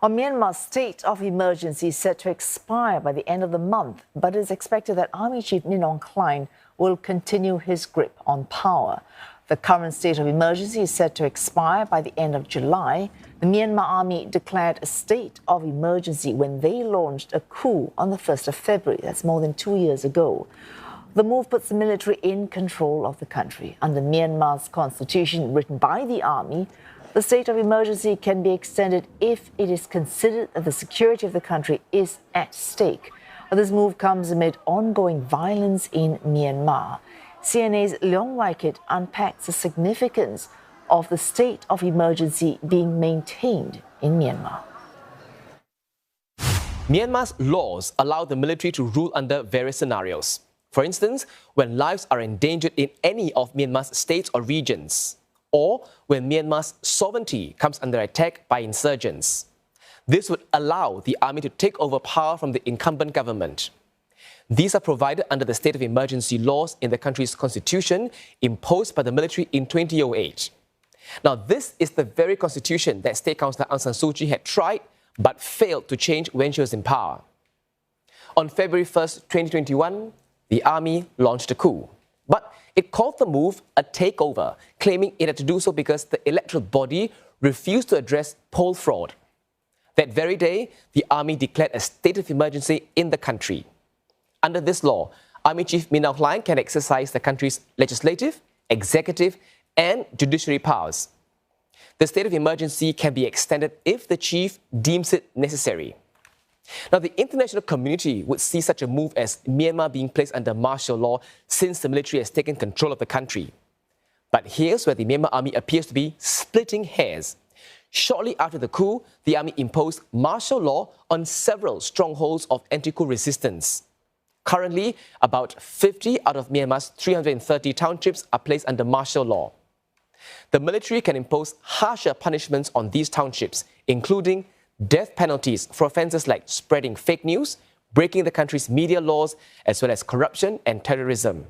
Myanmar's state of emergency is set to expire by the end of the month, but it is expected that Army Chief Min Aung Hlaing will continue his grip on power. The current state of emergency is set to expire by the end of July. The Myanmar Army declared a state of emergency when they launched a coup on the 1st of February. That's more than 2 years ago. The move puts the military in control of the country. Under Myanmar's constitution, written by the army, the state of emergency can be extended if it is considered that the security of the country is at stake. This move comes amid ongoing violence in Myanmar. CNA's Leong Wai-kit unpacks the significance of the state of emergency being maintained in Myanmar. Myanmar's laws allow the military to rule under various scenarios. For instance, when lives are endangered in any of Myanmar's states or regions, or when Myanmar's sovereignty comes under attack by insurgents. This would allow the army to take over power from the incumbent government. These are provided under the state of emergency laws in the country's constitution imposed by the military in 2008. Now, this is the very constitution that State Councillor Aung San Suu Kyi had tried but failed to change when she was in power. On February 1st, 2021, the army launched a coup. But it called the move a takeover, claiming it had to do so because the electoral body refused to address poll fraud. That very day, the army declared a state of emergency in the country. Under this law, Army Chief Min Aung Hlaing can exercise the country's legislative, executive, and judiciary powers. The state of emergency can be extended if the chief deems it necessary. Now, the international community would see such a move as Myanmar being placed under martial law since the military has taken control of the country. But here's where the Myanmar army appears to be splitting hairs. Shortly after the coup, the army imposed martial law on several strongholds of anti-coup resistance. Currently, about 50 out of Myanmar's 330 townships are placed under martial law. The military can impose harsher punishments on these townships, including death penalties for offences like spreading fake news, breaking the country's media laws, as well as corruption and terrorism.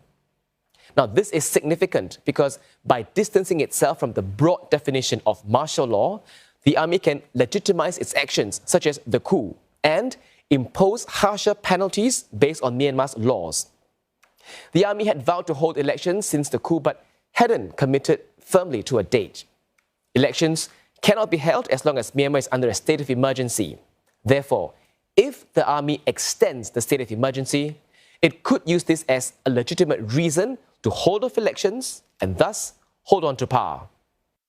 Now, this is significant because by distancing itself from the broad definition of martial law, the army can legitimize its actions, such as the coup, and impose harsher penalties based on Myanmar's laws. The army had vowed to hold elections since the coup, but hadn't committed firmly to a date. Elections cannot be held as long as Myanmar is under a state of emergency. Therefore, if the army extends the state of emergency, it could use this as a legitimate reason to hold off elections and thus hold on to power.